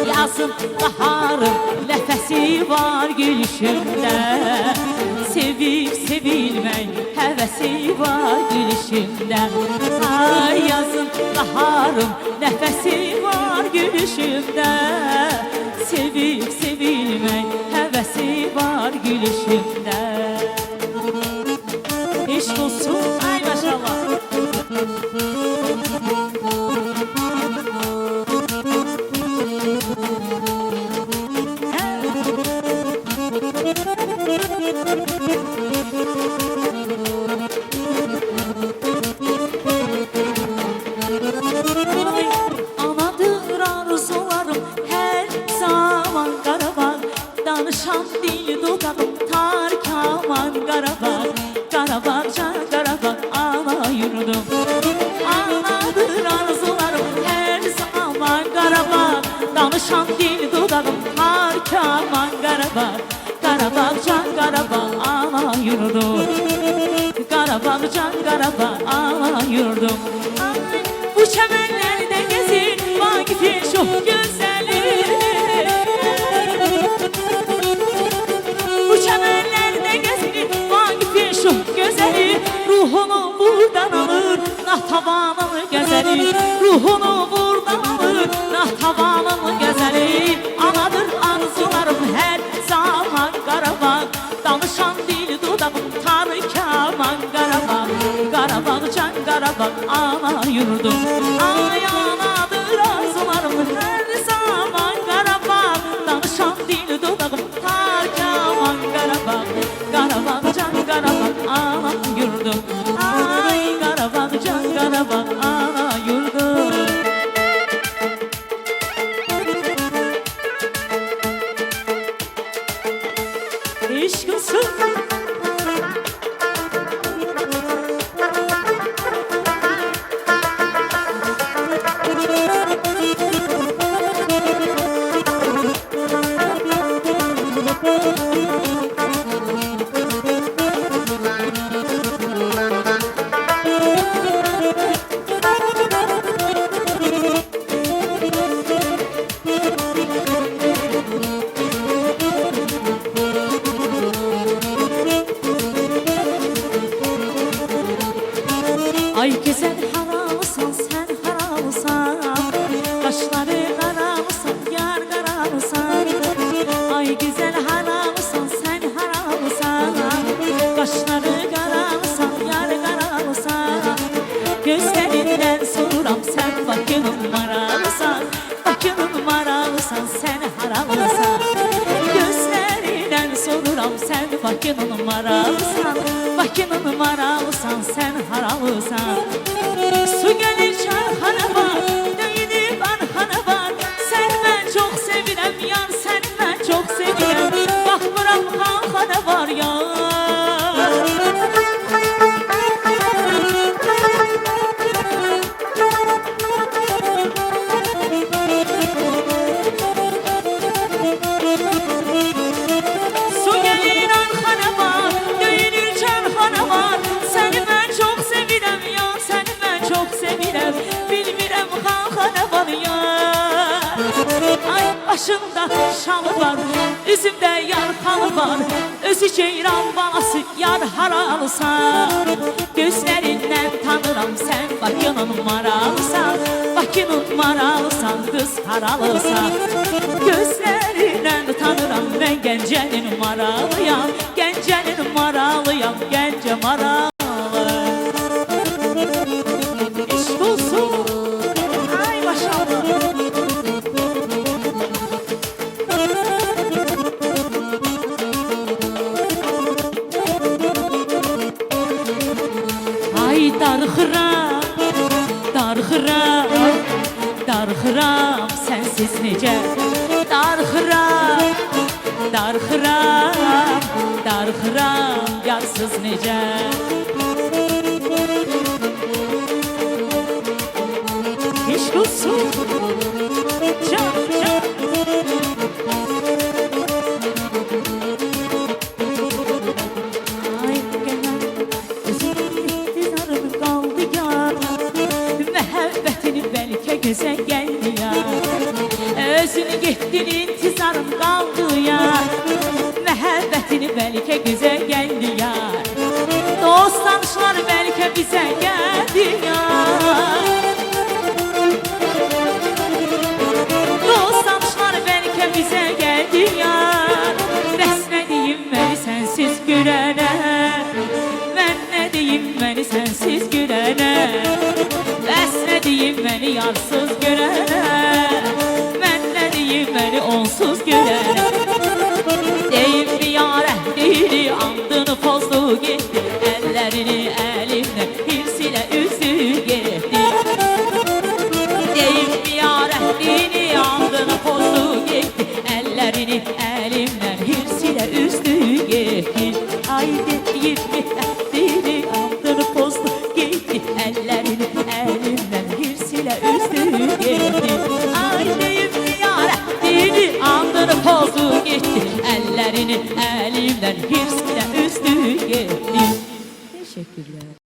Yazın baharım nəfəsi var gülüşümdə. Sevib sevilmək həvəsi var gülüşümdə. Ay yazın baharım nəfəsi var gülüşümdə. Sevib sevilmək həvəsi var gülüşümdə. Eşq olsun, ay maşallah. Anadır arzularım her zaman Qarabağ. Danışan dil dudağım tark aman Qarabağ. Qarabağca Qarabağ ana yurdum. Anadır arzularım her zaman Qarabağ. Danışan dil dudağım tark aman Qarabağ. Qarabağca Qarabağ ana yurdum. Qarabağca Qarabağ ana yurdum. Ay, bu çəmənlərdə gəzir Vaqifin çox gözəli. Bu çəmənlərdə gəzir Vaqifin çox gözəli. Ruhunu buradan alır Natavanın gəzəli. Ruhunu buradan alır Natavanın gəzəli. Anadır arzularım hər zaman Qarabağ. Danışan dil dudağım tarık aman Qarabağ. Qarabağca Qarabağ ana yurdum. Ay anadır arzularım hər zaman Qarabağ. Danışan dil dudağım tarık aman Qarabağ. Qarabağca Qarabağ ana yurdum. Ay Qarabağca Qarabağ ana yurdum. Eşq olsun. Ay güzel haramısan sen haramısan. Kaşları karamısan yar karamısan. Ay güzel haramısan sen haramısan. Kaşları karamısan yar karamısan. Gözlerinden soruram sen Bakının maralısan. Bakının maralısan sen haramısan. Gözlerinden soruram sen Bakının maralısan. Bakının maralısan sen haramısan. Su gelir çarxana var, döyünüb arxana var. Sen mən çox sevirəm yar, sen mən çox sevirəm. Baxmıram xanxana var yar. Su gelir arxana var, döyünür çarxana var. Səni mən çox sevirəm ya, səni mən çox sevirəm. Bilmirəm xanxana var ya. Ay başında şalı var, üzümdə yarpalı var. Özü ceyran balası yar haralısan. Gözlərindən tanıram sən Bakının maralısan. Bakının maralısan qız haralısan. Gözlərindən tanıram mən Gəncənin maralıyam. Gəncənin maralıyam, Gəncə maralı. Eşq olsun. Ay maşallah. Ay darxıram, darxıram, darxıram sensiz necə. Darxıram, darxıram, darxıram yarsız necə. Eşq olsun. Can, can. Ay gələn özüm intizarım qaldı yar. Məhəbbətini bəlkə gözə gəldi yar. bize geldin ya. Dostlar belki bize geldin ya. Bəs ne diyeyim beni sensiz görene, ben ne diyeyim beni sensiz görene, bəs ne diyeyim beni yarsız görene, ben ne diyeyim beni onsuz görene. Deyim bir yare dili andını pozdu gitti, ellerini elimden hirsiyle üzdü gitti. Deyim bir yare dili andını pozdu gitti, ellerini elimden hirsiyle üzdü gitti. Ay deyim bir dili andını pozdu gitti, ellerini elimden hirsiyle üzdü gitti. Ay deyim bir yare dili andını pozdu gitti, ellerini elimden hirsiyle üzdü gitti. Teşekkürler.